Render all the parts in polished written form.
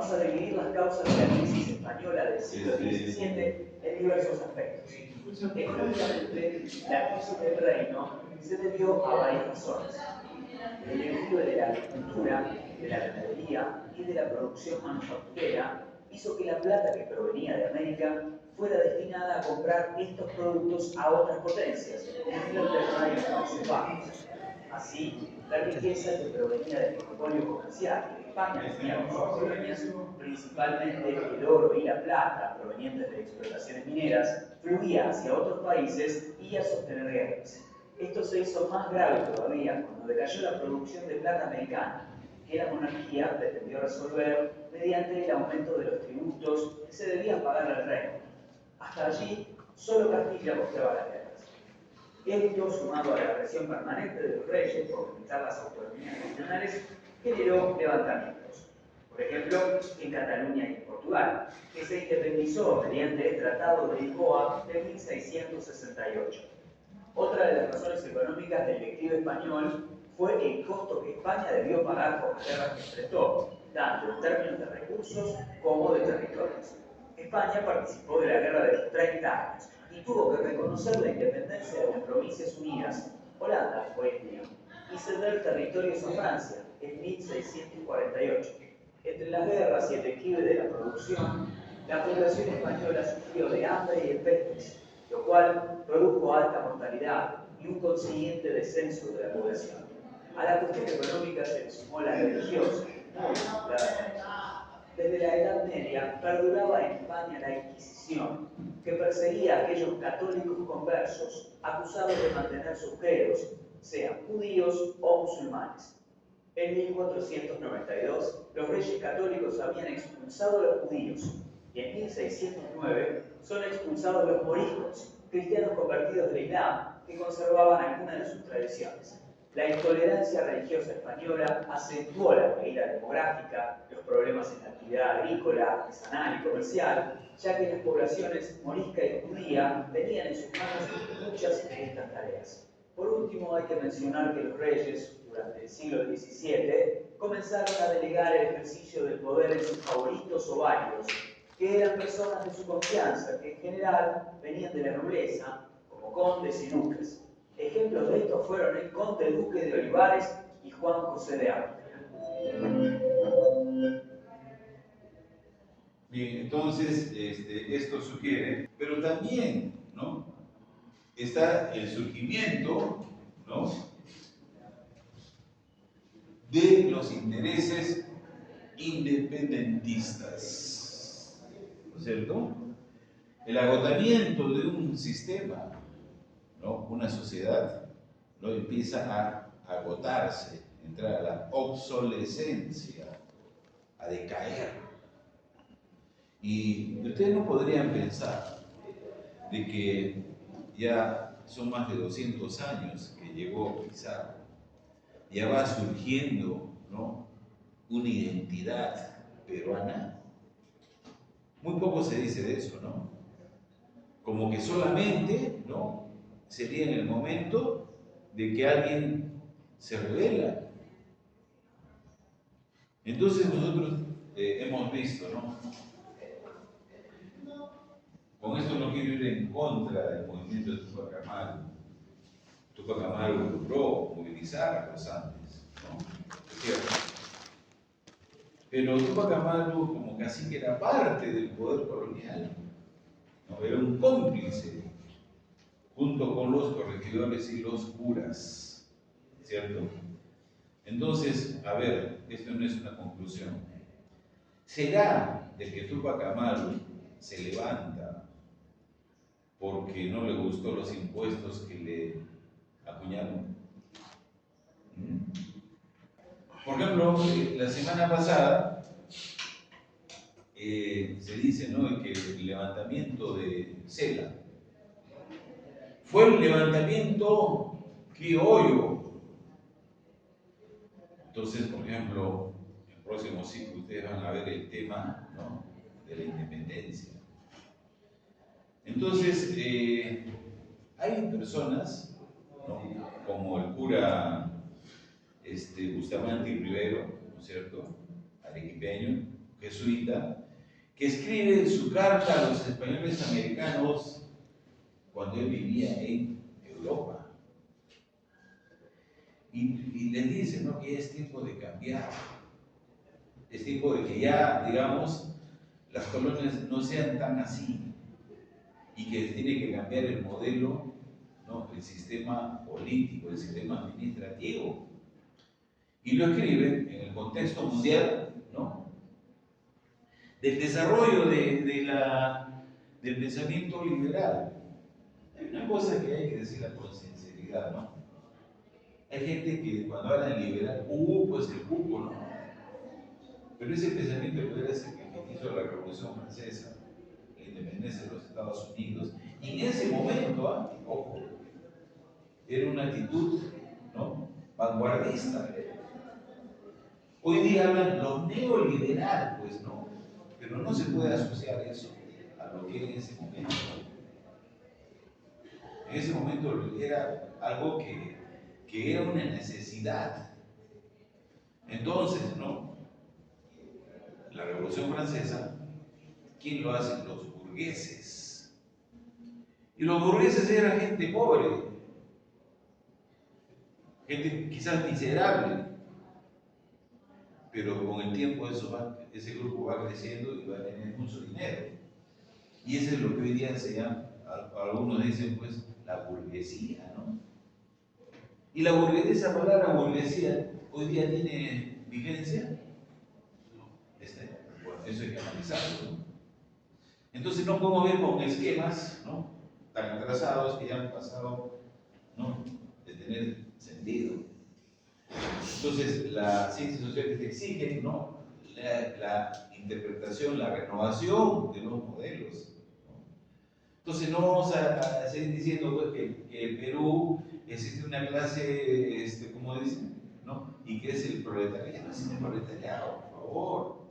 vamos a dividir las causas de la crisis española del siglo XVII en diversos aspectos. Económicamente, la crisis del reino se debió a varias razones. El declive de la agricultura, de la ganadería y de la producción manufacturera hizo que la plata que provenía de América fuera destinada a comprar estos productos a otras potencias, como Inglaterra y los Países Bajos. Así, la riqueza que provenía del monopolio comercial que España tenía con sus colonias, principalmente el oro y la plata provenientes de explotaciones mineras, fluía hacia otros países y a sostener guerras. Esto se hizo más grave todavía cuando decayó la producción de plata americana, que la monarquía pretendió resolver mediante el aumento de los tributos que se debían pagar al reino. Hasta allí, solo Castilla costeaba las guerras. Esto, sumado a la presión permanente de los reyes por limitar las autonomías nacionales, generó levantamientos. Por ejemplo, en Cataluña y en Portugal, que se independizó mediante el Tratado de Lisboa de 1668. Otra de las razones económicas del declive español fue el costo que España debió pagar por las guerras que enfrentó, tanto en términos de recursos como de territorios. España participó de la Guerra de los 30 años y tuvo que reconocer la independencia de las Provincias Unidas, Holanda hoy en día, y ceder territorios a Francia en 1648. Entre las guerras y el declive de la producción, la población española sufrió de hambre y de pestes, lo cual produjo alta mortalidad y un consiguiente descenso de la población. A la cuestión económica se le sumó la religiosa, muy vinculada. Desde la Edad Media perduraba en España la Inquisición, que perseguía a aquellos católicos conversos acusados de mantener sus credos, sean judíos o musulmanes. En 1492, los reyes católicos habían expulsado a los judíos, y en 1609 son expulsados los moriscos, cristianos convertidos del Islam, que conservaban algunas de sus tradiciones. La intolerancia religiosa española acentuó la caída demográfica, los problemas en la actividad agrícola, artesanal y comercial, ya que las poblaciones morisca y judía tenían en sus manos muchas de estas tareas. Por último, hay que mencionar que los reyes, durante el siglo XVII, comenzaron a delegar el ejercicio del poder en sus favoritos o válidos, que eran personas de su confianza, que en general venían de la nobleza, como condes y duques. Ejemplos de esto fueron el conde duque de Olivares y Juan José de Austria. Bien, entonces esto sugiere, pero también, ¿no?, está el surgimiento, ¿no?, de los intereses independentistas, ¿no es cierto? El agotamiento de un sistema, ¿no?, una sociedad, ¿no?, empieza a agotarse, entrar a la obsolescencia, a decaer. Y ustedes no podrían pensar de que ya son más de 200 años que llegó Pizarro, ya va surgiendo, ¿no?, una identidad peruana. Muy poco se dice de eso, ¿no? Como que solamente, ¿no?, sería en el momento de que alguien se revela. Entonces nosotros hemos visto, ¿no? Con esto no quiero ir en contra del movimiento de Tupac Amaru. Tupac Amaru logró movilizar a los Andes, ¿no? Es cierto. Pero Tupac Amaru como cacique era parte del poder colonial, ¿no? Era un cómplice junto con los corregidores y los curas, ¿cierto? Entonces, a ver, esto no es una conclusión. ¿Será de que Tupac Amaru se levanta porque no le gustó los impuestos que le acuñaron? Por ejemplo, la semana pasada se dice, ¿no?, que el levantamiento de Cela fue el levantamiento criollo. Entonces, por ejemplo, en el próximo ciclo ustedes van a ver el tema, ¿no?, de la independencia. Entonces, hay personas, ¿no?, como el cura Bustamante y Rivero, ¿no es cierto?, arequipeño, jesuita, que escribe su carta a los españoles americanos cuando él vivía en Europa. Y les dice, ¿no?, que ya es tiempo de cambiar. Es tiempo de que ya, digamos, las colonias no sean tan así y que tiene que cambiar el modelo, ¿no?, el sistema político, el sistema administrativo. Y lo escriben en el contexto mundial, ¿no?, del desarrollo del pensamiento liberal. Hay una cosa que hay que decirla con sinceridad, ¿no? Hay gente que cuando habla de liberal, pues el cupo, ¿no? Pero ese pensamiento liberal es el que hizo la Revolución Francesa, la independencia de los Estados Unidos. Y en ese momento, ojo, era una actitud, ¿no?, vanguardista. Hoy día hablan lo neoliberal, pues no, pero no se puede asociar eso a lo que era en ese momento. En ese momento era algo que era una necesidad. Entonces, ¿no?, la Revolución Francesa, ¿quién lo hace? Los burgueses. Y los burgueses eran gente pobre, gente quizás miserable, pero con el tiempo ese grupo va creciendo y va a tener mucho dinero. Y eso es lo que hoy día se llama, algunos dicen, pues, la burguesía, ¿no? Y la burguesía, esa palabra burguesía, hoy día tiene vigencia. Bueno, eso hay que analizarlo, ¿no? Entonces no podemos ver con esquemas, ¿no?, tan atrasados que ya han pasado, ¿no?, de tener sentido. Entonces las ciencias sociales exigen, ¿no?, la interpretación, la renovación de los modelos, ¿no? Entonces no vamos a seguir diciendo, pues, que en Perú existe una clase, como dicen, ¿no?, y que es el proletariado. No existe el proletariado, por favor.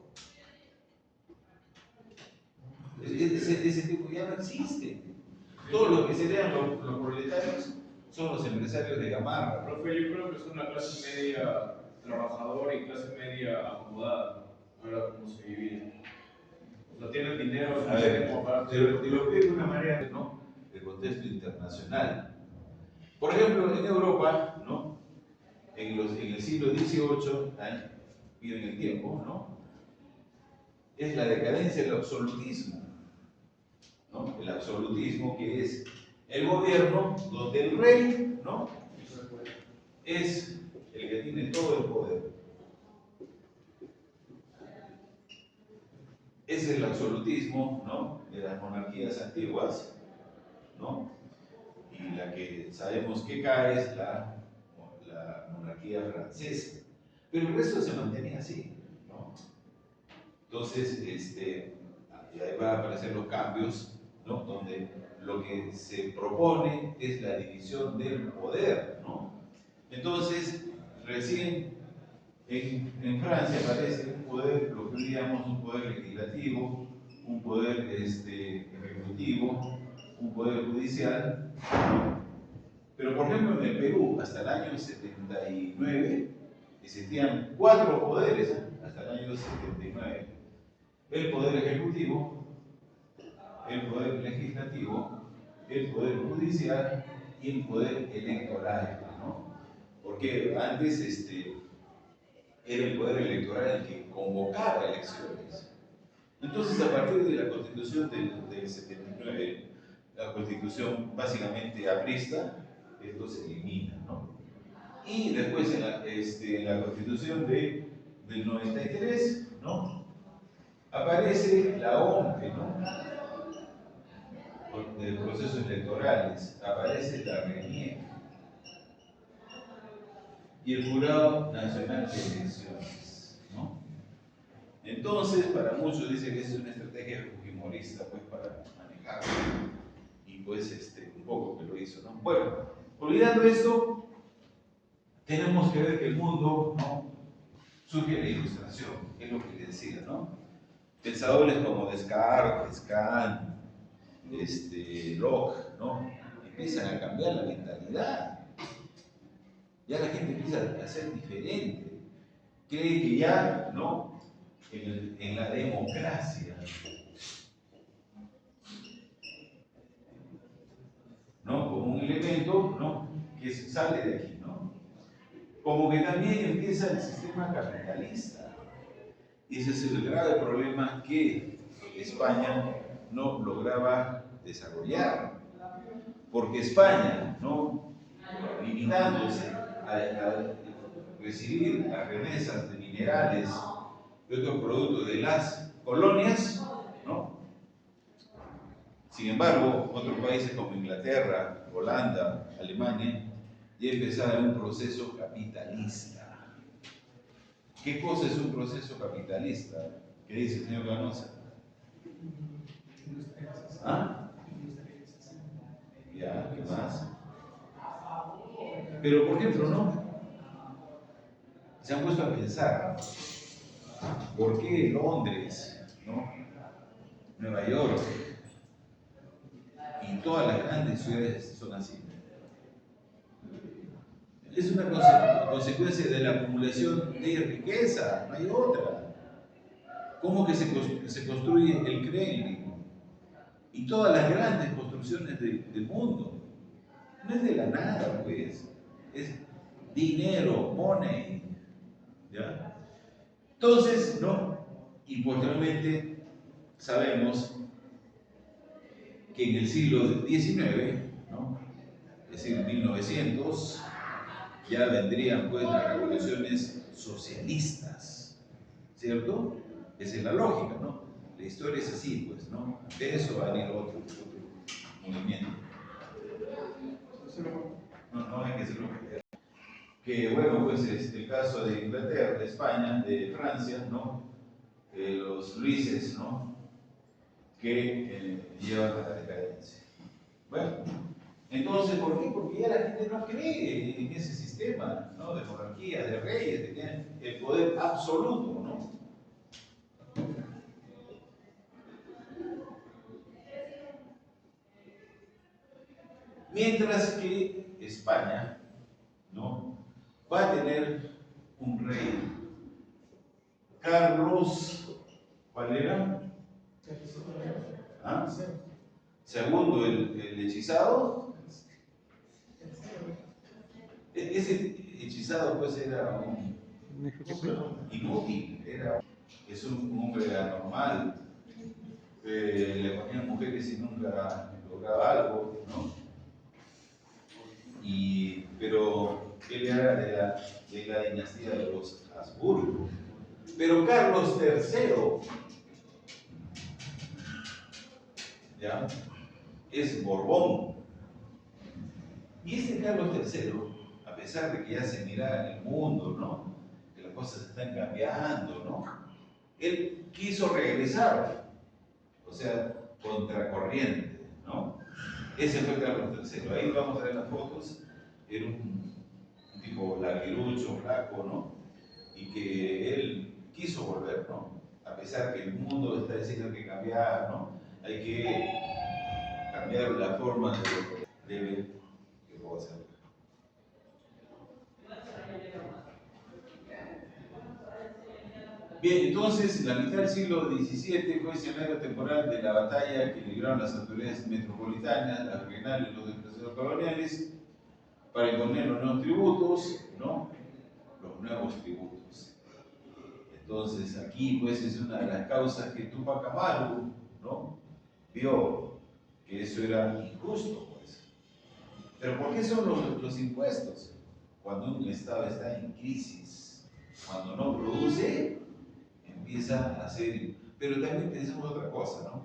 Ese tipo ya no existe. Todo lo que serían los proletarios son los empresarios de Gamarra. Profe, yo creo que es una clase media trabajadora y clase media acomodada. No era como se vivía. O sea, tienen dinero, A ver, como para... te lo explico de una manera, ¿no?, del contexto internacional. Por ejemplo, en Europa, ¿no?, en el siglo XVIII, miren el tiempo, ¿no?, es la decadencia del absolutismo, ¿no? El absolutismo, que es el gobierno donde el rey, ¿no?, es el que tiene todo el poder. Ese es el absolutismo, ¿no?, de las monarquías antiguas, ¿no? Y la que sabemos que cae es la monarquía francesa. Pero el resto se mantenía así, ¿no? Entonces, ahí van a aparecer los cambios, ¿no?, donde lo que se propone es la división del poder, ¿no? Entonces, recién en Francia aparece un poder, lo que diríamos un poder legislativo, un poder ejecutivo, un poder judicial, ¿no? Pero por ejemplo en el Perú, hasta el año 79, existían 4 poderes, hasta el año 79. El poder ejecutivo, el poder legislativo, el poder judicial y el poder electoral, ¿no? Porque antes era el poder electoral el que convocaba elecciones. Entonces, a partir de la Constitución del 79, la Constitución básicamente aprista, esto se elimina, ¿no? Y después en la Constitución del 93, ¿no?, aparece la OMP, ¿no?, de procesos electorales, aparece la RENIEC y el Jurado Nacional de Elecciones, ¿no? Entonces, para muchos dicen que es una estrategia fujimorista, pues, para manejarlo, y pues un poco que lo hizo, ¿no? Bueno, olvidando esto, tenemos que ver que el mundo, ¿no?, surge la ilustración, es lo que les decía, ¿no? Pensadores como Descartes, Kant, Locke, ¿no?, empiezan a cambiar la mentalidad. Ya la gente empieza a ser diferente. Cree que ya, ¿no?, en la democracia, ¿no? Como un elemento, ¿no?, que sale de aquí, ¿no? Como que también empieza el sistema capitalista. Y ese es el grave problema que España no lograba desarrollar. Porque España, ¿no?, limitándose a recibir las remesas de minerales y otros productos de las colonias, ¿no? Sin embargo, otros países como Inglaterra, Holanda, Alemania, ya empezaron un proceso capitalista. ¿Qué cosa es un proceso capitalista? ¿Qué dice el señor Ganosa? ¿Ah? Ya, ¿qué más? Pero, por ejemplo, ¿no?, se han puesto a pensar, ¿por qué Londres, ¿no?, Nueva York y todas las grandes ciudades son así? Es una consecuencia de la acumulación de riqueza, no hay otra. ¿Cómo que se construye el Kremlin y todas las grandes construcciones del mundo? No es de la nada, pues. Es dinero, money. ¿Ya? Entonces, ¿no? Y posteriormente sabemos que en el siglo XIX, ¿no?, es decir, 1900, ya vendrían pues las revoluciones socialistas, ¿cierto? Esa es la lógica, ¿no? La historia es así, pues, ¿no? De eso va a venir otro movimiento. No hay que hacerlo. Que bueno, pues es el caso de Inglaterra, de España, de Francia, ¿no? Los Luises, ¿no?, que llevan a la decadencia. Bueno, entonces, ¿por qué? Porque ya la gente no cree en ese sistema, ¿no?, de monarquía, de reyes, que tienen el poder absoluto, ¿no? Mientras que España, ¿no?, va a tener un rey, Carlos, ¿cuál era? ¿Ah? Segundo, el hechizado. Ese hechizado pues era un inútil, es un hombre anormal, le ponían mujeres y nunca lograba algo, ¿no? Pero él era de la dinastía de los Habsburgo. Pero Carlos III, ¿ya?, es Borbón. Y este Carlos III, a pesar de que ya se mira en el mundo, ¿no?, que las cosas están cambiando, ¿no?, él quiso regresar, o sea, contracorriente, ¿no? Ese fue Carlos III. Ahí vamos a ver las fotos. Era un tipo larguirucho, flaco, ¿no? Y que él quiso volver, ¿no? A pesar que el mundo está diciendo que cambiar, ¿no? Hay que cambiar la forma de lo que debe, que lo va a hacer. Bien, entonces, la mitad del siglo XVII fue escenario temporal de la batalla que libraron las autoridades metropolitanas, las regionales y los desplazados coloniales para imponer los nuevos tributos, ¿no? Los nuevos tributos. Entonces, aquí, pues, es una de las causas que Túpac Amaru, ¿no?, vio que eso era injusto, pues. Pero ¿por qué son los impuestos? Cuando un Estado está en crisis, cuando no produce, empieza a hacer. Pero también pensamos otra cosa, ¿no?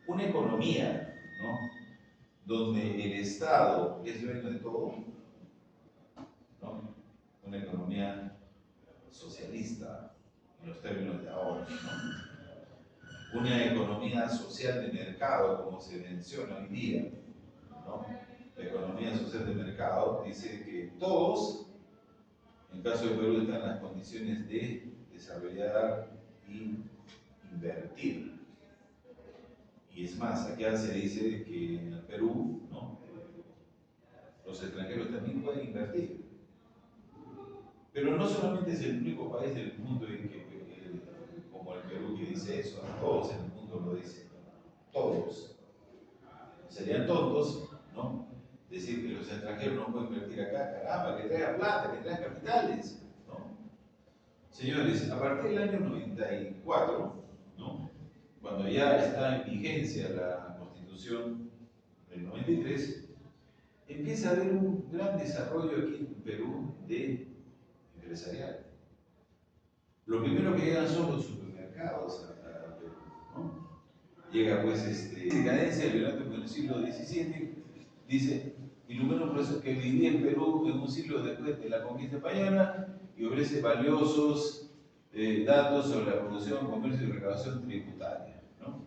Una economía, ¿no?, donde el Estado es dueño de todo, ¿no?, una economía socialista, en los términos de ahora, ¿no?, una economía social de mercado, como se menciona hoy día, ¿no? La economía social de mercado dice que todos, en el caso de Perú, están en las condiciones de desarrollar y invertir. Y es más, acá se dice que en el Perú, ¿no?, los extranjeros también pueden invertir. Pero no solamente es el único país del mundo en que, como Perú que dice eso, a todos en el mundo lo dicen, todos. Serían tontos, ¿no? Decir que los extranjeros no pueden invertir acá, caramba, que traigan plata, que traigan capitales, ¿no? Señores, a partir del año 94, ¿no? Cuando ya está en vigencia la Constitución del 93, empieza a haber un gran desarrollo aquí en Perú de empresarial. Lo primero que llegan son los supermercados a Perú, ¿no? Llega pues decadencia del virreinato en el siglo XVII, dice, ilumina un proceso que vivía en Perú en un siglo después de la conquista española y ofrece valiosos datos sobre la producción, comercio y recaudación tributaria, ¿no?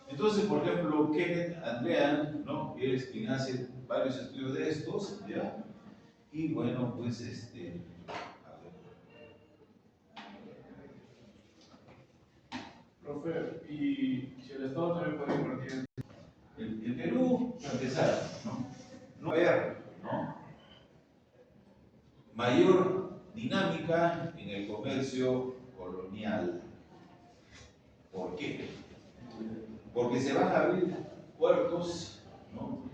Entonces, por ejemplo, Kenneth Andrean, ¿no? Que es quien hace varios estudios de estos, ¿ya? Y bueno, pues Profe, y si el Estado también puede invertir el Perú, para empezar, no haber, ¿no? Mayor dinámica en el comercio colonial. ¿Por qué? Porque se van a abrir puertos, ¿no?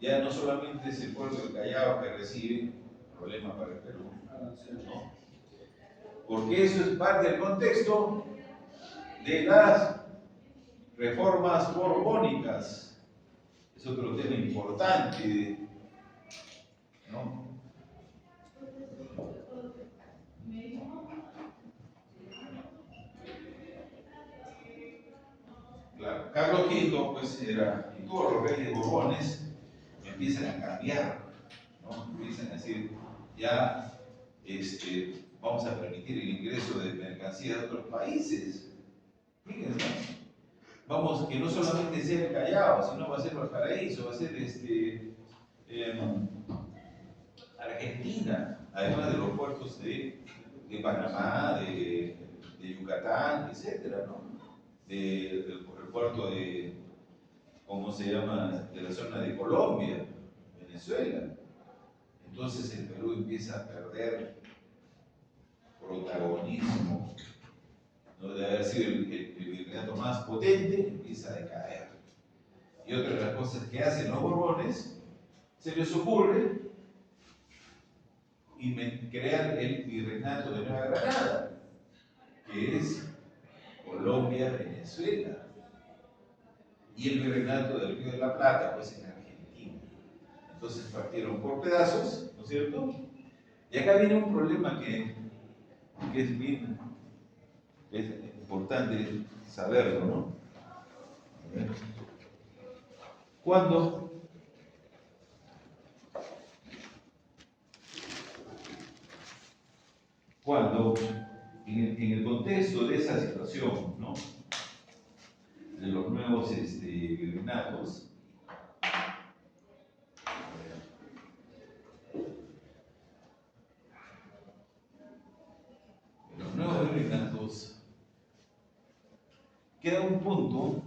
Ya no solamente es el puerto del Callao que recibe problema para el Perú, ¿no? Porque eso es parte del contexto de las reformas borbónicas. Es otro tema importante, ¿no? Claro, Carlos V, pues era, y todos los reyes borbones empiezan a cambiar, ¿no? Empiezan a decir, ya vamos a permitir el ingreso de mercancías de otros países. Fíjense, vamos, que no solamente sea el Callao, sino va a ser Valparaíso, va a ser Argentina, además de los puertos de Panamá, de Yucatán, etcétera, ¿no? El puerto de, ¿cómo se llama?, de la zona de Colombia, Venezuela. Entonces el Perú empieza a perder protagonismo, ¿no? De haber sido el virreinato más potente, empieza a decaer. Y otra de las cosas que hacen los borbones, se les ocurre crear el virreinato de Nueva Granada, que es Colombia, Venezuela, y el virreinato del Río de la Plata, pues en Argentina. Entonces partieron por pedazos, ¿no es cierto? Y acá viene un problema que es bien importante saberlo, ¿no? Cuando en el contexto de esa situación, ¿no?, de los nuevos virreinatos, queda un punto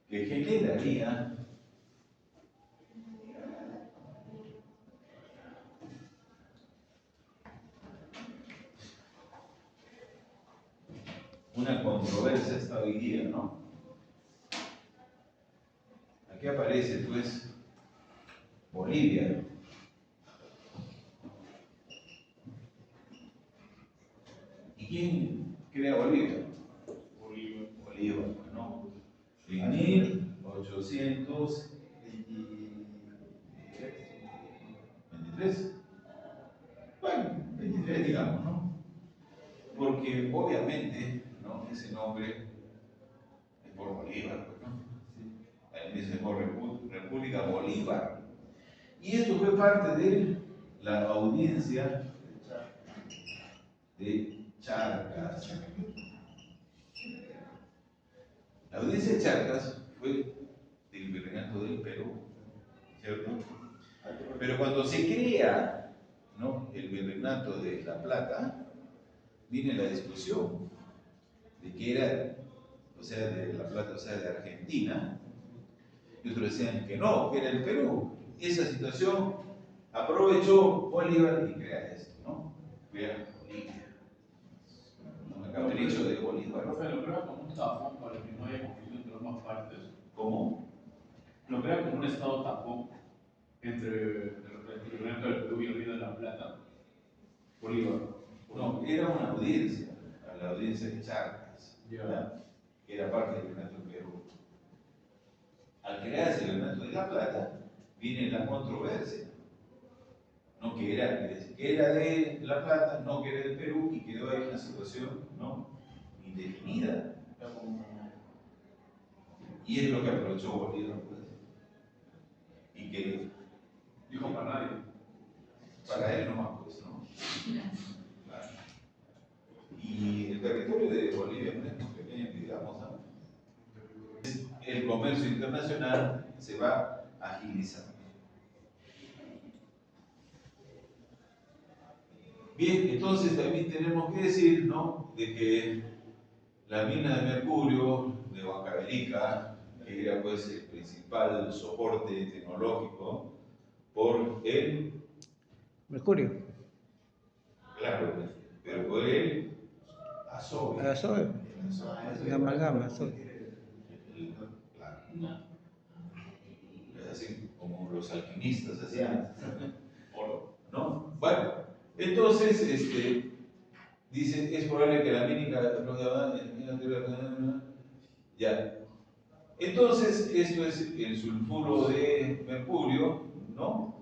que generaría una controversia hasta hoy día, ¿no? Aquí aparece, pues, Bolivia. ¿Y quién crea Bolivia? Bolívar, ¿no? En 1823. Bueno, 23 digamos, ¿no? Porque obviamente, ¿no?, ese nombre es por Bolívar, pues, ¿no? Ahí dice por República Bolívar. Y esto fue parte de la audiencia de Charcas. La audiencia de Charcas fue del virreinato del Perú, ¿cierto? Pero cuando se crea, ¿no?, el virreinato de La Plata, viene la discusión de que era, o sea, de La Plata, o sea, de Argentina, y otros decían que no, que era el Perú. Y esa situación aprovechó Bolívar y crea esto, ¿no? Crea Bolivia. el capricho de Bolívar. Profe, lo crea como un tapón para que no haya conflicto entre ambas partes. ¿Cómo? Lo crea como un estado tapón entre el representante del Perú y el Río de la Plata. Bolívar. No, era una audiencia, a la audiencia de Charcas, Ya. ¿verdad? Que era parte del Virreinato del Perú. Al crearse el Virreinato de la Plata, viene la controversia, ¿no? Que era de La Plata, no que era del Perú, y quedó ahí una situación, ¿no?, indefinida. Y es lo que aprovechó Bolívar, pues. Y que Dijo para nadie. para él nomás, pues, ¿no? Claro. Y el territorio de Bolivia no es muy pequeño, digamos, ¿no? El comercio internacional se va agilizando. Bien, entonces también tenemos que decir, ¿no?, de que la mina de mercurio de Huancavelica, que era pues el principal soporte tecnológico por el Mercurio. claro, pero por el Azogue. Azogue. La amalgama, Azogue. Claro. Es así como los alquimistas hacían oro, ¿no? Bueno, entonces, dicen, es probable que la mínica ya. Entonces, esto es el sulfuro de mercurio, ¿no?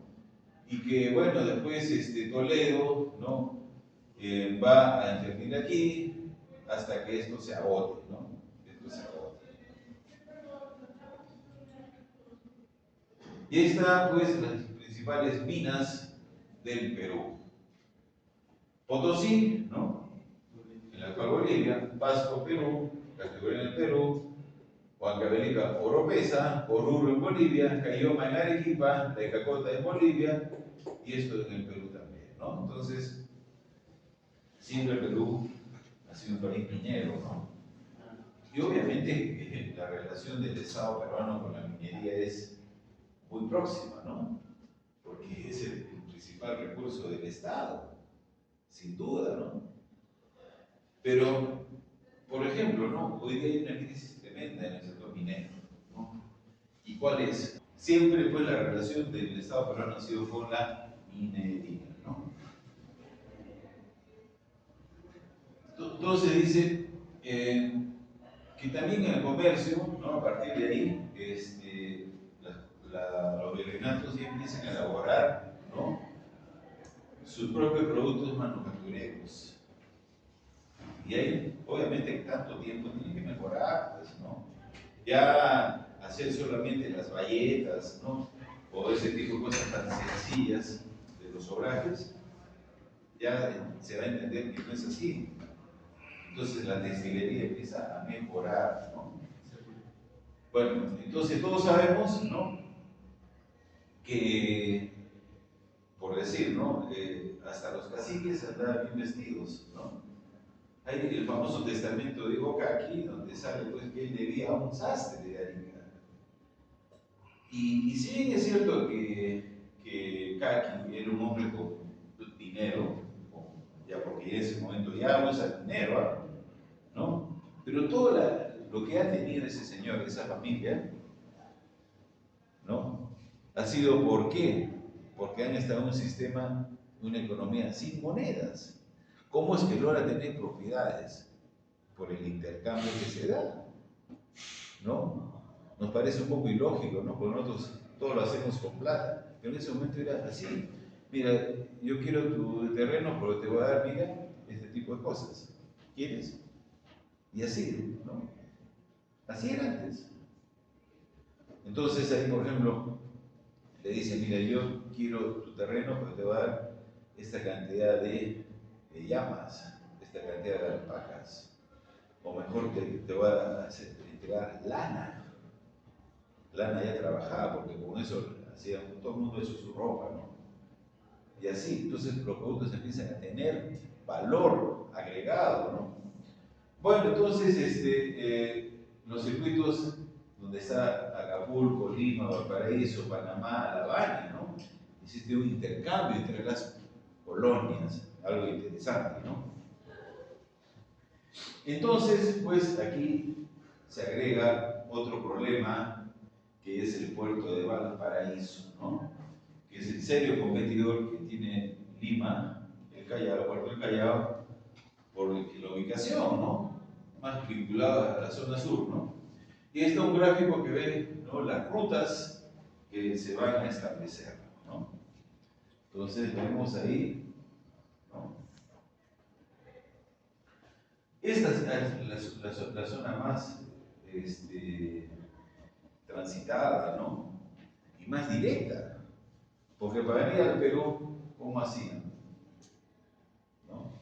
Y que, bueno, después Toledo, ¿no?, va a intervenir aquí hasta que esto se agote, ¿no? Esto se agote. Y ahí están, pues, las principales minas del Perú. Potosí, ¿no?, en la actual Bolivia, Pasco, Perú, Categoría en el Perú, Huancavelica, Oropesa, Oruro en Bolivia, Cayoma en Arequipa, Tecacota en Bolivia, y esto en el Perú también, ¿no? Entonces, siempre el Perú ha sido un país minero, ¿no? Y obviamente la relación del Estado peruano con la minería es muy próxima, ¿no? Porque es el principal recurso del Estado, sin duda, ¿no? Pero, por ejemplo, ¿no?, hoy día hay una crisis tremenda en el sector minero, ¿no? ¿Y cuál es? Siempre pues la relación del Estado peruano ha sido con la minería, ¿no? Entonces dice que también en el comercio, ¿no?, a partir de ahí, los virreinatos ya empiezan a elaborar, ¿no?, sus propios productos manufactureros. Y ahí, obviamente, tanto tiempo tiene que mejorar, pues, ¿no? Ya hacer solamente las bayetas, ¿no?, o ese tipo de cosas tan sencillas de los obrajes, ya se va a entender que no es así. Entonces la textilería empieza a mejorar, ¿no? Bueno, entonces todos sabemos, ¿no?, que, por decir, ¿no?, hasta los caciques andaban bien vestidos, ¿no? Hay el famoso testamento de Okaki, donde sale pues que él debía a un sastre de Arica. Y si bien es cierto que Kaki era un hombre con dinero, ya porque en ese momento ya usa dinero, ¿no? Pero todo lo que ha tenido ese señor, esa familia, ¿no?, ha sido ¿por qué? Porque han estado en un sistema, una economía sin monedas. ¿Cómo es que logra tener propiedades? Por el intercambio que se da, ¿no? Nos parece un poco ilógico, ¿no?, porque nosotros todo lo hacemos con plata, pero en ese momento era así. Mira, yo quiero tu terreno, pero te voy a dar, mira, este tipo de cosas. ¿Quieres? Y así, ¿no? Así era antes. Entonces ahí, por ejemplo, le dicen, mira, yo quiero tu terreno, pero te voy a dar esta cantidad de llamas, esta cantidad de alpacas, o mejor te voy a entregar lana ya trabajada, porque con eso hacía, todo el mundo hizo su ropa, ¿no? Y así, entonces los productos empiezan a tener valor agregado, ¿no? Bueno, entonces los circuitos donde está Acapulco, Lima, Valparaíso, Panamá, La Habana, ¿no?, existe un intercambio entre las colonias, algo interesante, ¿no? Entonces, pues aquí se agrega otro problema, que es el puerto de Valparaíso, ¿no? Que es el serio competidor que tiene Lima, el Callao, el puerto del Callao, por la ubicación, ¿no? Más vinculada a la zona sur, ¿no? Y este es un gráfico que ve, ¿no?, las rutas que se van a establecer, ¿no? Entonces vemos ahí, ¿no? Esta es la zona más transitada, ¿no? Y más directa, porque para venir al Perú, ¿cómo hacían? ¿No?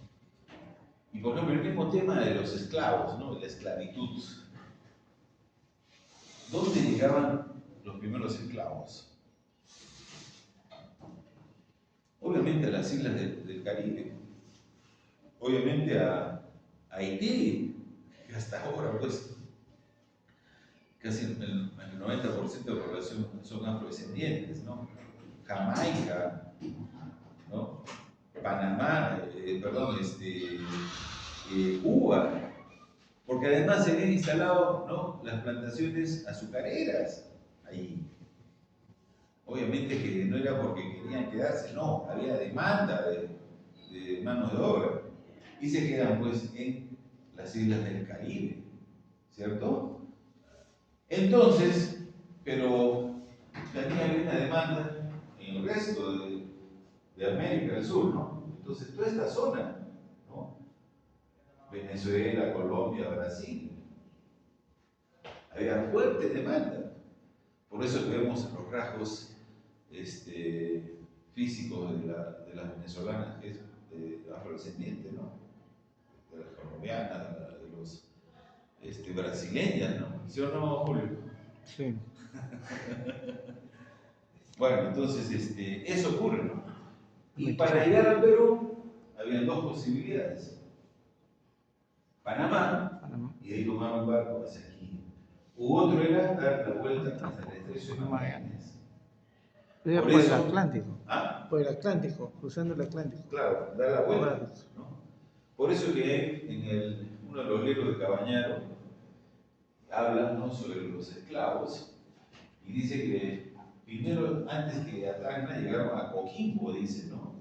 Y por ejemplo, el mismo tema de los esclavos, ¿no? La esclavitud. ¿Dónde llegaban los primeros esclavos? Obviamente a las islas del Caribe, obviamente a Haití, que hasta ahora pues casi el 90% de la población son afrodescendientes, ¿no? Jamaica, ¿no? Panamá, Cuba, porque además se habían instalado, ¿no?, las plantaciones azucareras ahí. Obviamente que no era porque querían quedarse, no, había demanda de mano de obra. Y se quedan pues en las islas del Caribe, ¿cierto? Entonces, pero también había una demanda en el resto de América del Sur, ¿no? Entonces, toda esta zona, ¿no? Venezuela, Colombia, Brasil, había fuerte demanda. Por eso vemos los rasgos físicos de las venezolanas, que es afrodescendiente, ¿no? De las colombianas, de los brasileñas, ¿no? ¿Sí o no, Julio? Sí. Bueno, entonces eso ocurre, ¿no? Y para llegar al Perú, habían dos posibilidades. Panamá, y de ahí tomar un barco hacia aquí. U otro era dar la vuelta hasta el estrecho de Magallanes. Era por el Atlántico. ¿Ah? Por el Atlántico, cruzando el Atlántico. Claro, dar la vuelta, ¿no? Por eso que en uno de los libros de Cabañaro habla, ¿no?, sobre los esclavos y dice que primero, antes que a Tacna, llegaron a Coquimbo, dice, ¿no?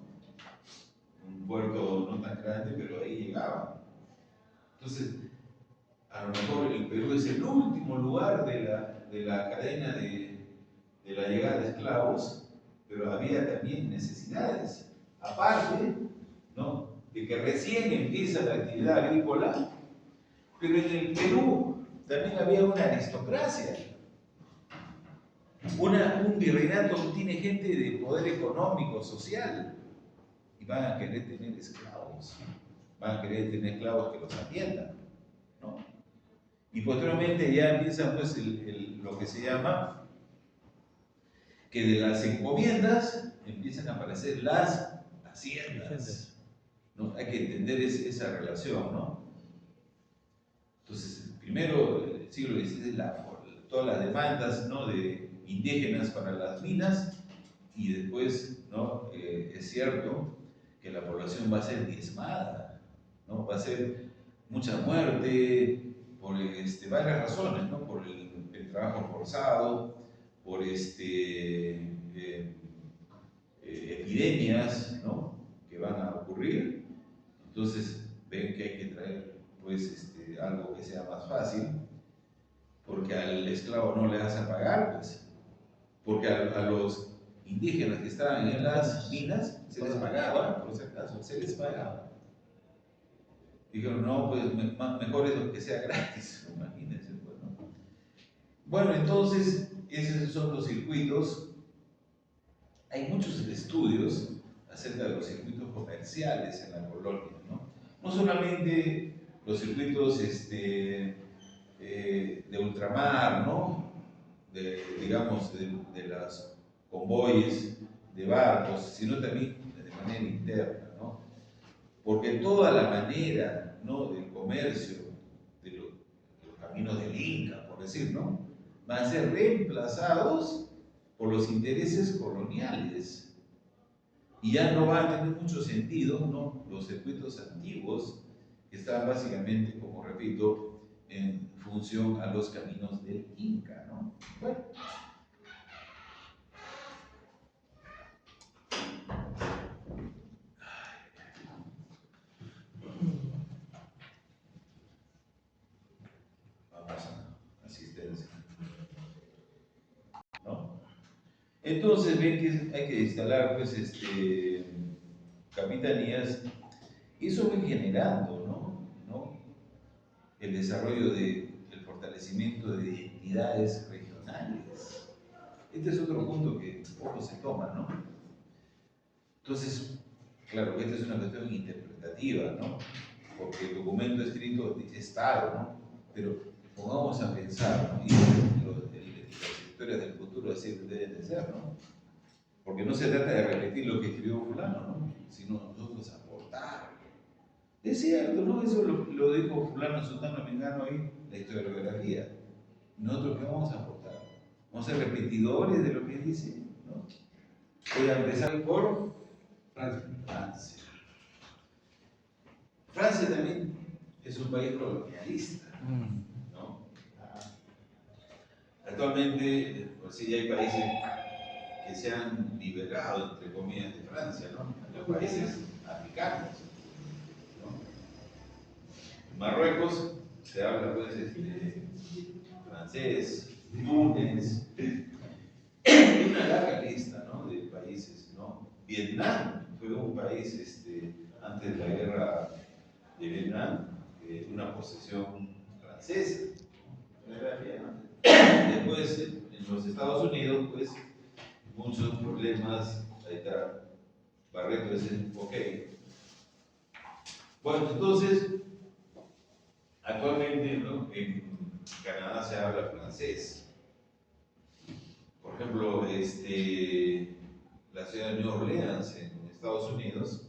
Un puerto no tan grande, pero ahí llegaban. Entonces, a lo mejor el Perú es el último lugar de la cadena de la llegada de esclavos, pero había también necesidades. Aparte, ¿no?, de que recién empieza la actividad agrícola, pero en el Perú también había una aristocracia. Un virreinato tiene gente de poder económico, social, y van a querer tener esclavos, van a querer tener esclavos que los atiendan, ¿no? Y posteriormente ya empieza pues lo que se llama que de las encomiendas empiezan a aparecer las haciendas, ¿no? Hay que entender esa relación, ¿no? Entonces, primero, el siglo XVI, todas las demandas, ¿no?, de indígenas para las minas, y después, ¿no?, es cierto que la población va a ser diezmada, ¿no? Va a ser mucha muerte por varias razones, ¿no? Por el trabajo forzado, por epidemias, ¿no?, que van a ocurrir. Entonces ven que hay que traer pues algo que sea más fácil, porque al esclavo no le hacen pagar, pues, porque a los indígenas que estaban en las minas se les pagaba, por si acaso, se les pagaba. Dijeron, no, pues mejor es lo que sea gratis, imagínense, pues, ¿no? Bueno, entonces, esos son los circuitos. Hay muchos estudios acerca de los circuitos comerciales en la colonia, ¿no? No solamente los circuitos de ultramar, ¿no? Digamos, de las convoyes de barcos, sino también de manera interna, ¿no? Porque toda la manera, ¿no?, del comercio, de los caminos del Inca, por decir, ¿no?, van a ser reemplazados por los intereses coloniales. Y ya no va a tener mucho sentido, ¿no?, los circuitos antiguos que estaban básicamente, como repito, en función a los caminos del Inca, ¿no? Bueno. Vamos a asistencia, ¿no? Entonces ven que hay que instalar, pues, capitanías, y eso fue generando, ¿no? El desarrollo del fortalecimiento de identidades regionales. Este es otro punto que poco se toma, ¿no? Entonces, claro, esta es una cuestión interpretativa, ¿no? Porque el documento escrito es claro, ¿no? Pero pongamos a pensar, ¿no? Y las historias del futuro así deben de ser, ¿no? Porque no se trata de repetir lo que escribió fulano, ¿no? Sino nosotros aportar. Es cierto, ¿no? Eso lo dijo fulano, sultano, mengano ahí, la historiografía. ¿Nosotros qué vamos a aportar? ¿Vamos a ser repetidores de lo que dice? ¿No? Voy a empezar por Francia. Francia también es un país colonialista, ¿no? Actualmente, pues sí, hay países que se han liberado, entre comillas, de Francia, ¿no? Los países africanos, ¿no? En Marruecos se habla, pues, francés, Túnez, y una larga lista, ¿no? De países, ¿no? Vietnam fue un país, antes de la guerra de Vietnam, una posesión francesa. Después, en los Estados Unidos, pues, muchos problemas. Ahí está Barreto, dice, ok. Bueno, entonces, actualmente, ¿no? En Canadá se habla francés. Por ejemplo, la ciudad de Nueva Orleans, en Estados Unidos.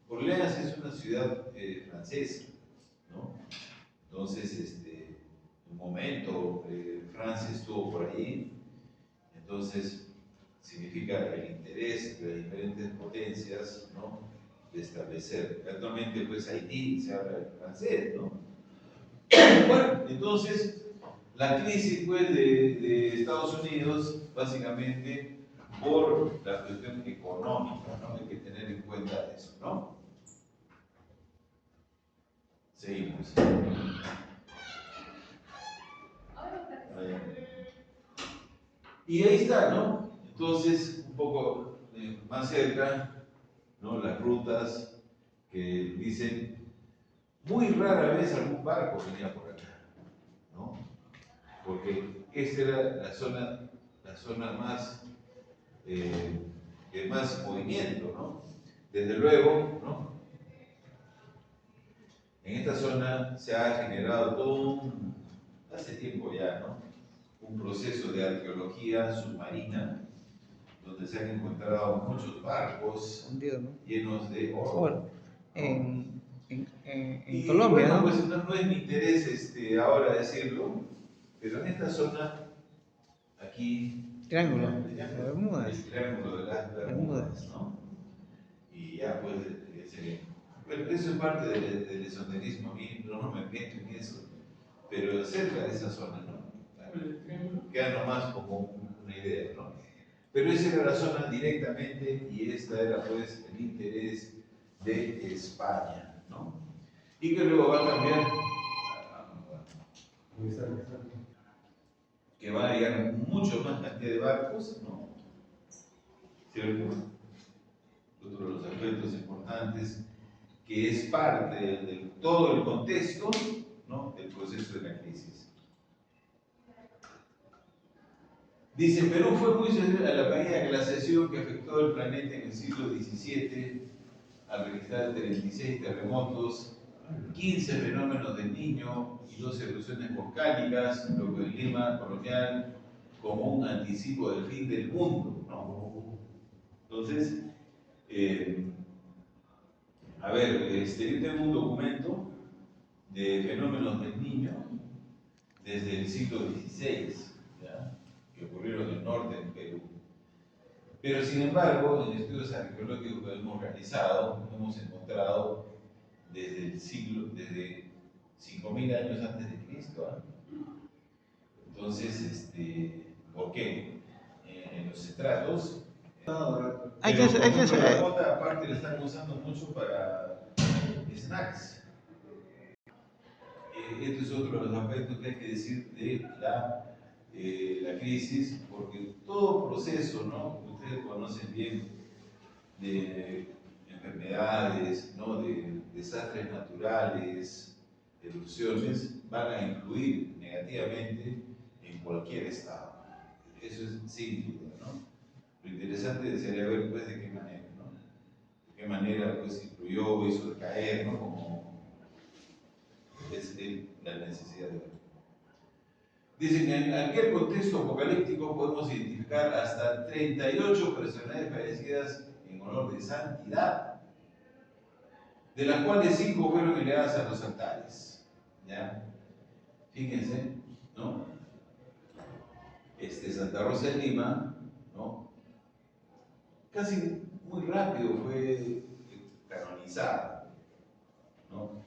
Orleans es una ciudad francesa, ¿no? Entonces, en un momento, Francia estuvo por allí. Entonces, significa el interés de las diferentes potencias, ¿no? De establecer. Actualmente, pues, Haití se habla el francés, ¿no? Bueno, entonces, la crisis, pues, de Estados Unidos, básicamente, por la cuestión económica, ¿no? Hay que tener en cuenta eso, ¿no? Seguimos. Y ahí está, ¿no? Entonces, un poco más cerca, ¿no? Las rutas que dicen, muy rara vez algún barco venía por acá, ¿no? Porque esta era la zona más, de más movimiento, ¿no? Desde luego, ¿no? En esta zona se ha generado todo hace tiempo ya, ¿no? Un proceso de arqueología submarina, donde se han encontrado muchos barcos llenos de oro. En Y Colombia, bueno, ¿no? pues no es mi interés ahora decirlo, pero en esta zona, aquí, Triángulo, el Bermudas. triángulo de las Bermudas, ¿no? Y ya pues, bueno, eso es parte del esoterismo, a mí no me meto en eso, pero cerca de esa zona, ¿no? Queda nomás como una idea, ¿no? Pero esa era la zona directamente y esta era pues el interés de España, ¿no? Y que luego va a cambiar, que va a llegar mucho más cantidad de barcos, ¿no? ¿Cierto? Otro de los aspectos importantes que es parte de todo el contexto, ¿no? Del proceso de la crisis. Dice, Perú fue muy sensible a la pequeña glaciación que afectó el planeta en el siglo XVII, al registrar 36 terremotos, 15 fenómenos del Niño y 2 erupciones volcánicas, lo que el clima colonial como un anticipo del fin del mundo, ¿no? Entonces, a ver, yo tengo un documento de fenómenos del Niño desde el siglo XVI, ¿ya? Que ocurrieron en el norte del Perú. Pero sin embargo, en estudios arqueológicos que hemos realizado, hemos encontrado desde 5.000 años antes de Cristo. ¿Ah? Entonces, ¿por qué? En los estratos, Hay que la ser. mota aparte la están usando mucho para snacks. Este es otro de los aspectos que hay que decir de la crisis, porque todo proceso, ¿no? Ustedes conocen bien, de enfermedades, ¿no? De desastres naturales, erupciones, van a influir negativamente en cualquier estado. Eso es sin duda, ¿no? Lo interesante sería ver, pues, de qué manera, ¿no? De qué manera, pues, influyó, hizo decaer, ¿no? Como es la necesidad de ver. Dicen que en aquel contexto apocalíptico podemos identificar hasta 38 personalidades fallecidas en honor de santidad, de las cuales 5 fueron elevadas a los altares. ¿Ya? Fíjense, ¿no? Santa Rosa de Lima, ¿no? Casi muy rápido fue canonizada, ¿no?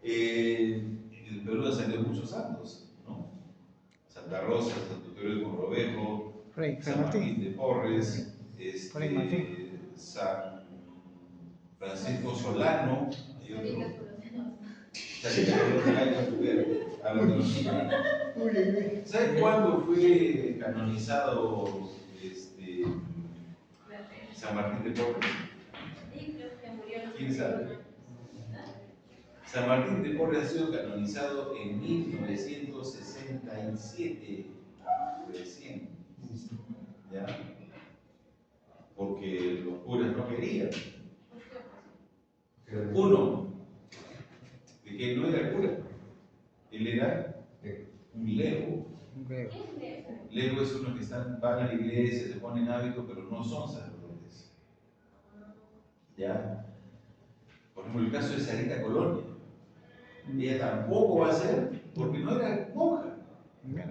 En el Perú han salido muchos santos, ¿no? Santa Rosa, Santo Toribio de Mogrovejo, Fray San Martín Martín. de Porres, Fray Martín. San Francisco Solano, y otro. ¿Sabe cuándo fue canonizado San Martín de Porres? ¿Quién sabe? San Martín de Porres ha sido canonizado en 1967, recién, ¿ya? Porque los curas no querían. Uno, de que no era cura, él era un lego. Lego es uno que van a la iglesia, se ponen hábito, pero no son sacerdotes. ¿Ya? Por ejemplo, el caso de Sarita Colonia. Ella tampoco va a ser, porque no era monja.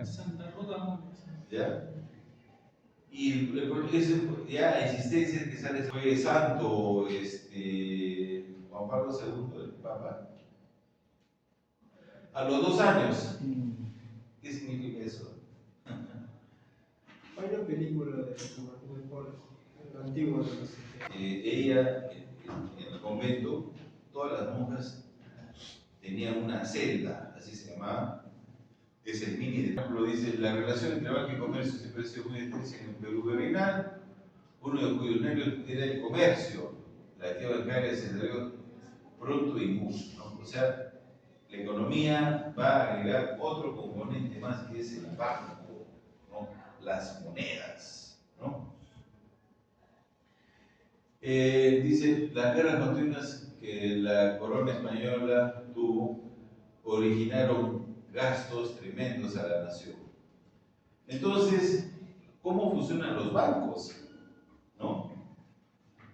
Santa Rosa. ¿Ya? Y ya existencia que sale fue santo Juan Pablo II, el Papa, a los 2 años. ¿Qué significa eso? Hay una película de San Martín de Porres, la antigua de los Ella, en el convento, todas las monjas tenían una celda, así se llamaba. Es el mini de ejemplo, dice: la relación entre banca y comercio se parece muy estrecha en el Perú virreinal, uno de cuyos nervios era el comercio. La actividad bancaria se desarrolló pronto y mucho, ¿no? O sea, la economía va a agregar otro componente más, que es el banco, ¿no? Las monedas, ¿no? Dice: las guerras continuas que la corona española tuvo originaron gastos tremendos a la nación. Entonces, ¿cómo funcionan los bancos? ¿No?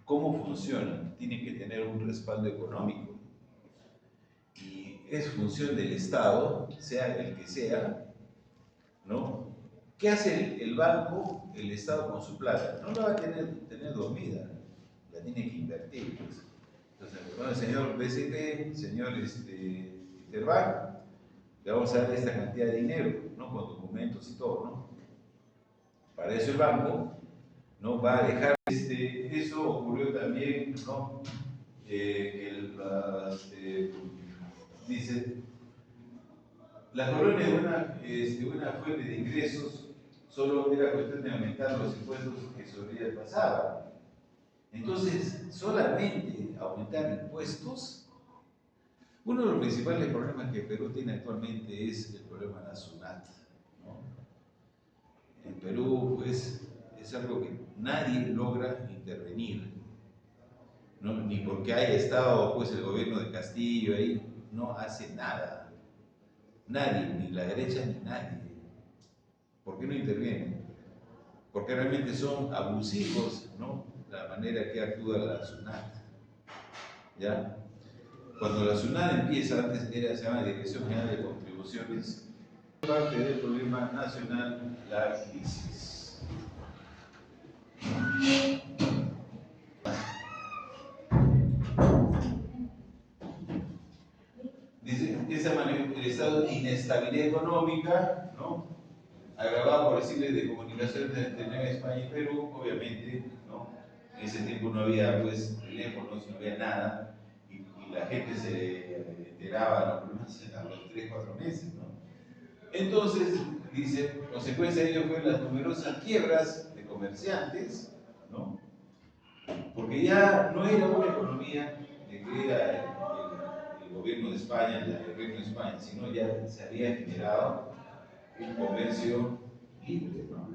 ¿Cómo funcionan? Tienen que tener un respaldo económico. Y es función del Estado, sea el que sea, ¿no? ¿Qué hace el banco, el Estado con su plata? No la va a tener dormida, la tiene que invertir. Pues. Entonces, bueno, señor BCP, señor Interbank, le vamos a dar esta cantidad de dinero, ¿no? Con documentos y todo, ¿no? Para eso el banco no va a dejar. Eso ocurrió también, ¿no? Dice: las colonias de una fuente de ingresos solo era cuestión de aumentar los impuestos que sobre ellas pasaban. Entonces, solamente aumentar impuestos. Uno de los principales problemas que Perú tiene actualmente es el problema de la SUNAT, ¿no? En Perú, pues, es algo que nadie logra intervenir, ¿no? Ni porque haya estado, pues, el gobierno de Castillo ahí, no hace nada. Nadie, ni la derecha ni nadie. ¿Por qué no intervienen? Porque realmente son abusivos, ¿no? La manera que actúa la SUNAT, ¿ya? Cuando la SUNAT empieza, antes se llama Dirección General de Contribuciones, parte del problema nacional, la crisis. inestabilidad económica, ¿no? Agravada por el de comunicación entre España y Perú, obviamente, ¿no? En ese tiempo no había pues teléfonos, no había nada, y la gente se enteraba a los 3-4 meses, ¿no? Entonces, dice, consecuencia de ello fue las numerosas quiebras de comerciantes, ¿no? Porque ya no era una economía de que era el gobierno de España, el reino de España, sino ya se había generado un comercio libre, ¿no?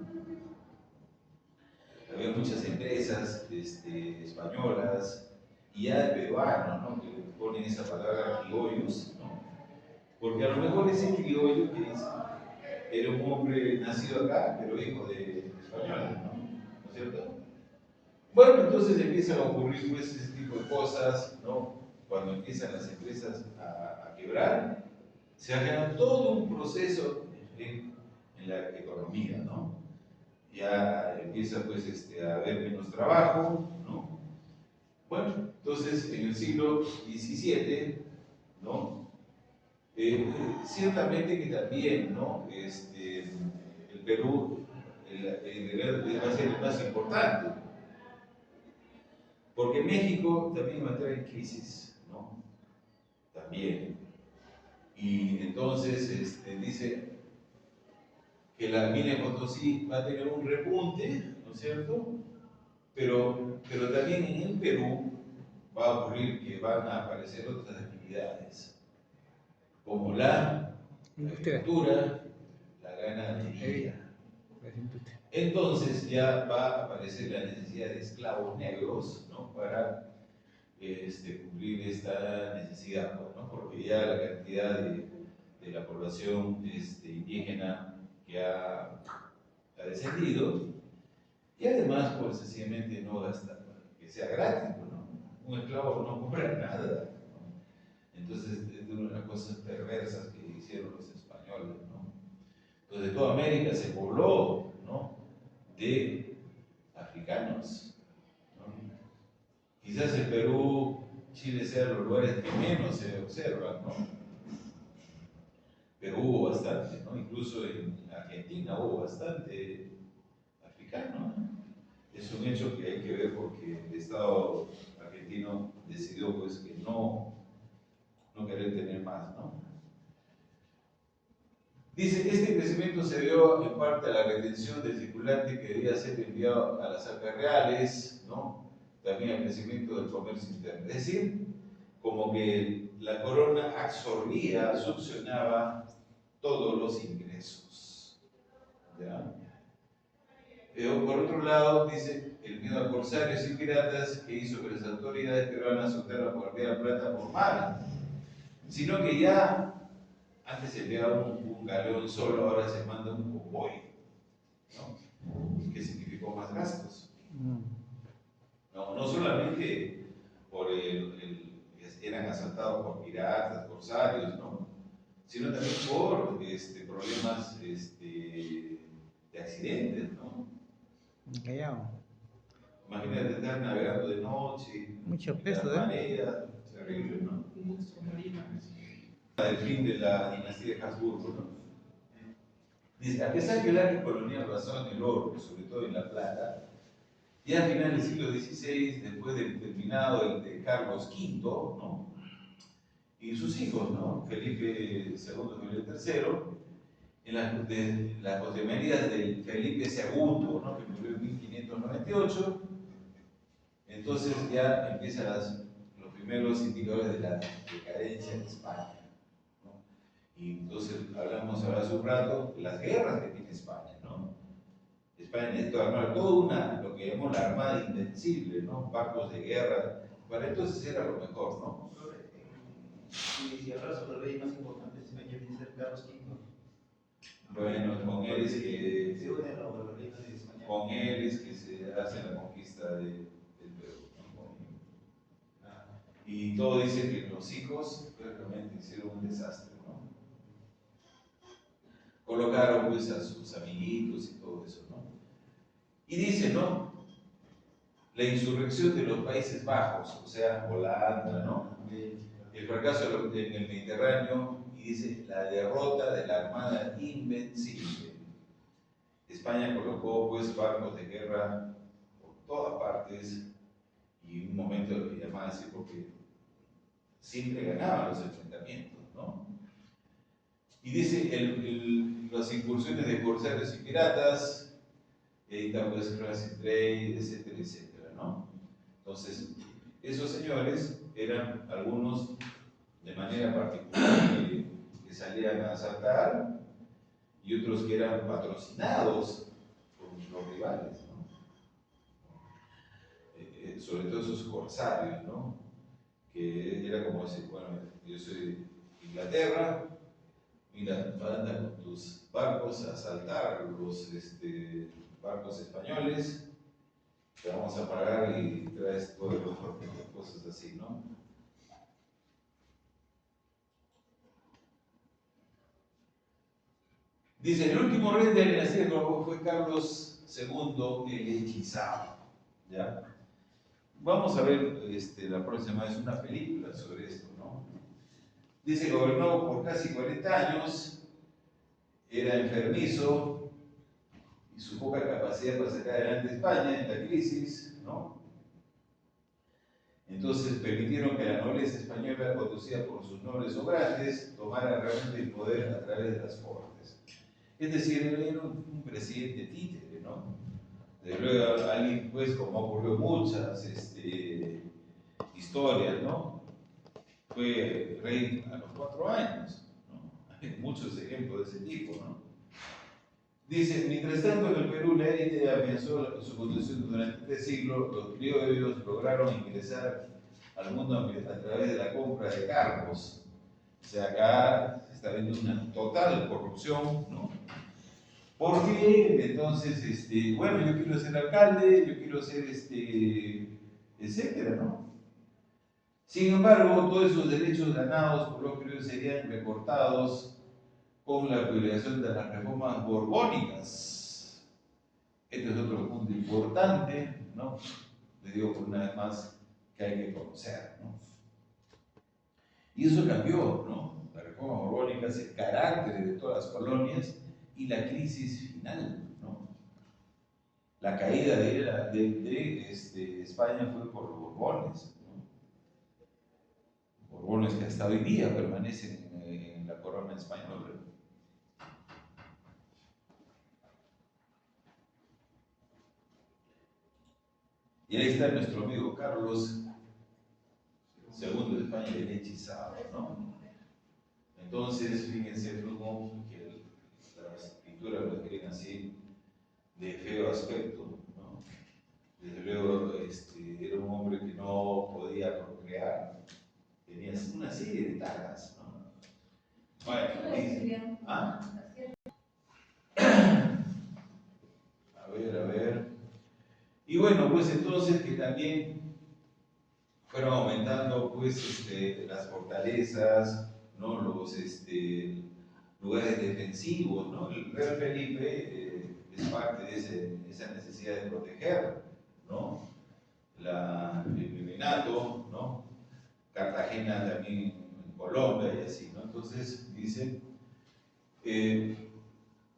Había muchas empresas españolas y ya peruanos, ¿no? Que ponen esa palabra criollos, ¿no? Porque a lo mejor ese criollo que dice era un hombre nacido acá, pero hijo de españoles, ¿no es cierto? Bueno, entonces empiezan a ocurrir pues ese tipo de cosas, ¿no? Cuando empiezan las empresas a quebrar, se genera todo un proceso en la economía, ¿no? Ya empieza pues a haber menos trabajo, ¿no? Bueno, entonces en el siglo XVII, ¿no? Ciertamente que también, ¿no? El Perú va a ser el más importante, porque México también va a entrar en crisis, ¿no? También. Y entonces dice que la mina de Potosí va a tener un repunte, ¿no es cierto? Pero también en el Perú va a ocurrir que van a aparecer otras actividades, como la agricultura, la ganadería. Entonces ya va a aparecer la necesidad de esclavos negros, ¿no? Para cumplir esta necesidad, ¿no? Porque ya la cantidad de la población indígena que ha descendido, y además, pues sencillamente no gasta, que sea gratis, ¿no? Un esclavo no compra nada, ¿no? Entonces es de una de las cosas perversas que hicieron los españoles, ¿no? Entonces toda América se pobló, ¿no? De africanos, ¿no? Quizás el Perú, Chile sean los lugares que menos se observan, ¿no? Pero hubo bastante, ¿no? Incluso en Argentina hubo bastante africano, ¿no? Es un hecho que hay que ver porque el Estado argentino decidió pues que no querer tener más, ¿no? Dice que este crecimiento se debió en parte a la retención del circulante que debía ser enviado a las arcas reales, ¿no? También al crecimiento del comercio interno. Es decir, como que la corona absorbía, succionaba todos los ingresos, ¿ya? Pero por otro lado, dice, el miedo a corsarios y piratas que hizo que las autoridades peruanas soltaran por enviar plata por mar, sino que ya antes se enviaba un galeón solo, ahora se manda un convoy, ¿no? Que significó más gastos. No solamente por eran asaltados por piratas, corsarios, ¿no? Sino también por problemas de accidentes, ¿no? Callao. Imagínate estar navegando de noche, Mucho peso, la marea, terrible, ¿no? El fin de la dinastía de Habsburgo, ¿no? Dice, a pesar que el arte colonial basado en el oro, sobre todo en la plata, ya a finales del siglo XVI, después del terminado el de Carlos V, ¿no? Y sus hijos, ¿no? Felipe II, Felipe III, en las postrimerías del Felipe II, ¿no? Que murió en 1598, entonces ya empiezan los primeros indicadores de la decadencia de España. Y entonces hablamos ahora hace un rato de las guerras que tiene España, ¿no? España necesita armar toda lo que llamamos la Armada Invencible, ¿no? Barcos de guerra. Para entonces era lo mejor, ¿no? Si hablas sobre el rey más importante de España, viene a ser Carlos V. Bueno, con él es que Se une a los reyes de España. con él es que se hace la conquista del Perú, ¿no? Y todo dice que los hijos realmente hicieron un desastre, ¿no? Colocaron pues a sus amiguitos y todo eso, ¿no? Y dice, ¿no? La insurrección de los Países Bajos, o sea, Holanda, ¿no? El fracaso en el Mediterráneo y dice la derrota de la Armada Invencible. España colocó pues barcos de guerra por todas partes y en un momento lo llamaban así porque siempre ganaban los enfrentamientos, ¿no? Y dice las incursiones de corsarios y piratas, y ahí está pues Crazy Trade, etcétera, etcétera, ¿no? Entonces, esos señores eran algunos de manera particular que salían a asaltar y otros que eran patrocinados por los rivales, ¿no? Sobre todo esos corsarios, ¿no? Que era como decir, bueno, yo soy de Inglaterra, mira, anda con tus barcos a asaltar los barcos españoles, te vamos a pagar y traes todo el oro, cosas así, ¿no? Dice, el último rey de la dinastía de Borbón fue Carlos II el Hechizado, ¿ya? Vamos a ver la próxima vez una película sobre esto, ¿no? Dice, gobernó por casi 40 años, era enfermizo y su poca capacidad para sacar adelante España en la crisis, ¿no? Entonces permitieron que la nobleza española, conducida por sus nobles obrantes, tomara realmente el poder a través de las cortes. Es decir, era un presidente títere, ¿no? Desde luego, alguien, pues, como ocurrió muchas historias, ¿no? Fue rey a los 4 años, ¿no? Hay muchos ejemplos de ese tipo, ¿no? Dice, mientras tanto en el Perú la élite afianzó su condición durante 3 siglos, los criollos lograron ingresar al mundo a través de la compra de cargos. O sea, acá se está viendo una total corrupción, ¿no? Porque entonces, bueno, yo quiero ser alcalde, yo quiero ser, etcétera, ¿no? Sin embargo, todos esos derechos ganados por los criollos serían recortados con la publicación de las reformas borbónicas. Este es otro punto importante, ¿no? Les digo por una vez más que hay que conocer, ¿no? Y eso cambió, ¿no? La reforma borbónica, el carácter de todas las colonias y la crisis final, ¿no? La caída de España fue por los Borbones, ¿no? Borbones que hasta hoy día permanecen en la corona española. Y ahí está nuestro amigo Carlos II de España, el hechizado, ¿no? Entonces, fíjense cómo que las pinturas lo describen así, de feo aspecto, ¿no? Desde luego, era un hombre que no podía procrear, tenía una serie de taras, ¿no? Bueno, dice, ¿ah? A ver. Y bueno, pues entonces que también fueron aumentando pues las fortalezas, ¿no? Los lugares defensivos, ¿no? El rey Felipe es parte de esa necesidad de proteger, ¿no? El virreinato, ¿no? Cartagena también en Colombia y así, ¿no? Entonces dice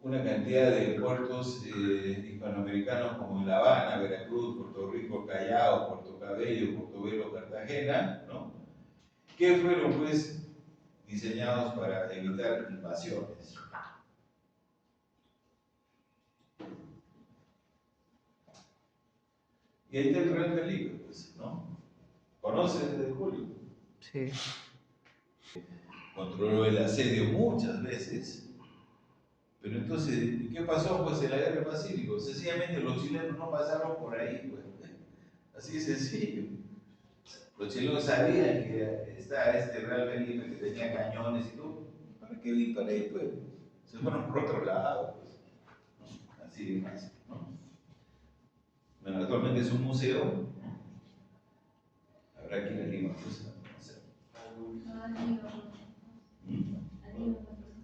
una cantidad de puertos hispanoamericanos como La Habana, Veracruz, Puerto Rico, Callao, Puerto Cabello, Portobelo, Cartagena, ¿no? Que fueron pues diseñados para evitar invasiones. Y ahí está el Real Felipe, pues, ¿no? ¿Conoces desde Julio? Sí. Controló el asedio muchas veces. Pero entonces, ¿qué pasó? Pues en la guerra del Pacífico, sencillamente los chilenos no pasaron por ahí, pues. Así de sencillo. Los chilenos sabían que estaba este Real Felipe que tenía cañones y todo. ¿Para qué ir para ahí, pues? Se fueron por otro lado, pues. ¿No? Así de fácil, ¿no? Bueno, actualmente es un museo, ¿no? Habrá que ir a Lima, pues, a conocer.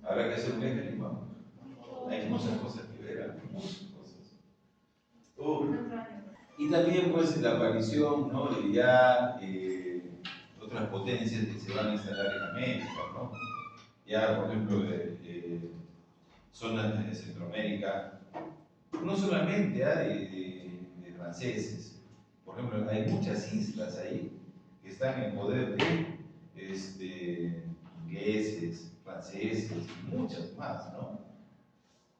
Habrá que hacer un viaje a Lima. Hay muchas cosas que ver, muchas cosas. Y también pues la aparición, ¿no? De ya otras potencias que se van a instalar en América, ¿no? ya por ejemplo, zonas de Centroamérica, no solamente de franceses, por ejemplo, hay muchas islas ahí que están en poder de ingleses, franceses y muchas más, ¿no?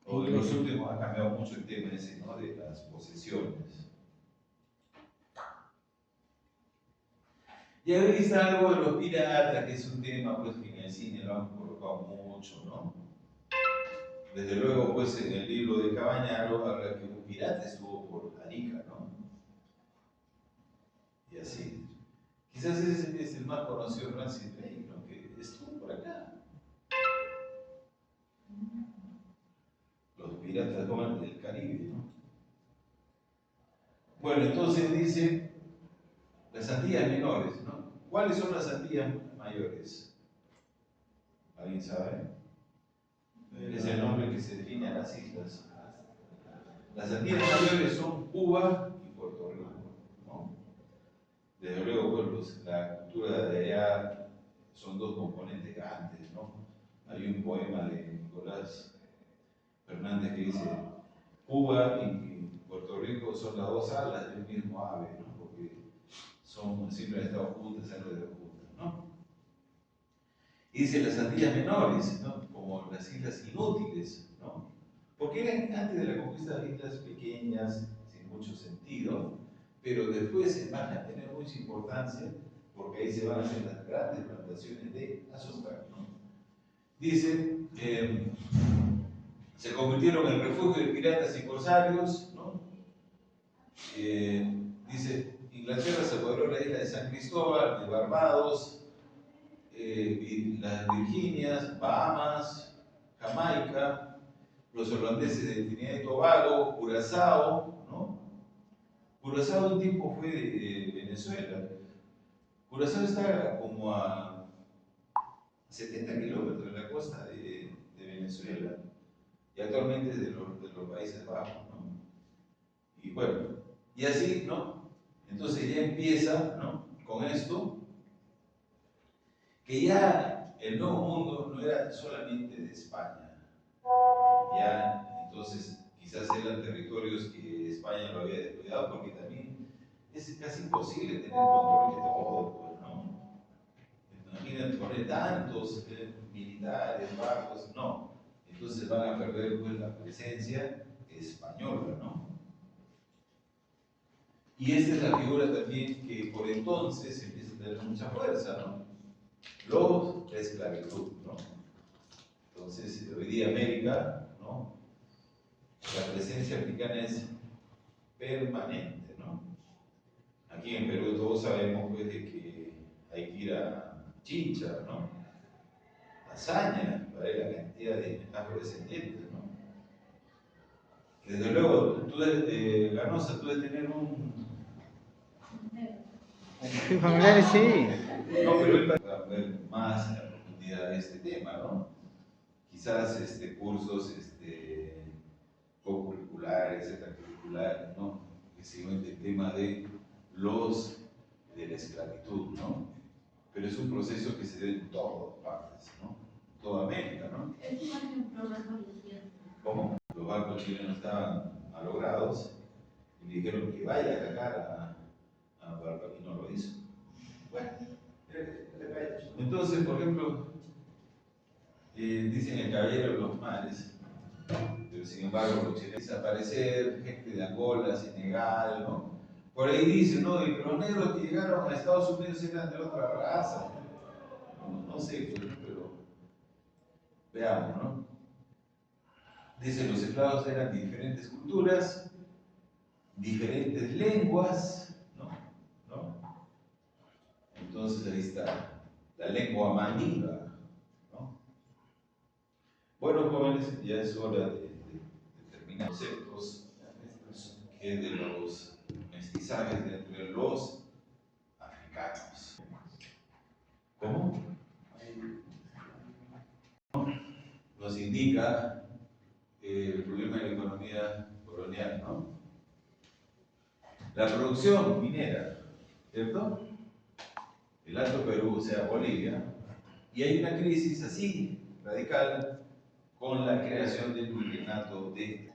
O en los últimos ha cambiado mucho el tema ese, ¿no? De las posesiones. Y ahí está algo de los piratas, que es un tema pues, que en el cine lo han colocado mucho, ¿no? Desde luego, pues en el libro de Cabañaro habla que un pirata estuvo por Arica, ¿no? Y así. Quizás ese es el más conocido Francis Drake, ¿no? Que estuvo por acá. Los piratas como del Caribe, ¿no? Bueno, entonces dice las Antillas menores, ¿no? ¿Cuáles son las Antillas mayores? ¿Alguien sabe? Es el nombre que se define a las islas. Las Antillas mayores son Cuba y Puerto Rico, ¿no? Desde luego, pues, la cultura de allá son dos componentes grandes, ¿no? Hay un poema de Nicolás Fernández que dice: Cuba y Puerto Rico son las dos alas del mismo ave, ¿no? Porque siempre han estado juntas, se han rodeado juntas, ¿no? Y dice las Antillas menores, ¿no? Como las islas inútiles, ¿no? Porque eran antes de la conquista islas pequeñas, sin mucho sentido, pero después van a tener mucha importancia porque ahí se van a hacer las grandes plantaciones de azúcar, ¿no? Dice, se convirtieron en refugio de piratas y corsarios, ¿no? Dice, Inglaterra se apoderó de la isla de San Cristóbal, de Barbados, y las Virginias, Bahamas, Jamaica, los holandeses de Trinidad y Tobago, Curazao, ¿no? Curazao un tiempo fue de Venezuela. Curazao está como a 70 kilómetros de la costa de Venezuela y actualmente es de los Países Bajos, ¿no? Y bueno, y así, ¿no? Entonces ya empieza, ¿no? Con esto, que ya el Nuevo Mundo no era solamente de España, ya entonces quizás eran territorios que España lo había descuidado porque también es casi imposible tener control de todo, pues, ¿no? Imagínate poner tantos militares, barcos, no. Entonces van a perder pues, la presencia española, ¿no? Y esta es la figura también que por entonces empieza a tener mucha fuerza, ¿no? La esclavitud, ¿no? Entonces, hoy día América, ¿no? La presencia africana es permanente, ¿no? Aquí en Perú todos sabemos pues, de que hay que ir a Chincha, ¿no? Hazaña, para ver la cantidad de afrodescendientes, ¿no? Desde luego, Ganosa, tú debes tener Sí, familiares, sí. No, pero él va a ver más en la profundidad de este tema, ¿no? Quizás cursos co-curriculares, extracurriculares, ¿no? Que siguen el tema de la esclavitud, ¿no? Pero es un proceso que se ve en todas partes, ¿no? Toda América, ¿no? ¿Cómo? Los barcos chilenos estaban malogrados y le dijeron que vaya a atacar a Barca y no lo hizo. Bueno, entonces, por ejemplo, dicen el caballero de los mares, pero sin embargo los chilenos desaparecer, gente de Angola, Senegal, ¿no? Por ahí dicen, ¿no? Y los negros que llegaron a Estados Unidos eran de otra raza. No sé, pero veamos, ¿no? Dicen los esclavos eran de diferentes culturas, diferentes lenguas, ¿no? Entonces ahí está la lengua mandinga, ¿no? Bueno, jóvenes, ya es hora de terminar conceptos que de los mestizajes entre los africanos. ¿Cómo? Nos indica el problema de la economía colonial, ¿no? La producción minera, ¿cierto? El Alto Perú, o sea, Bolivia, y hay una crisis así, radical con la creación del virreinato de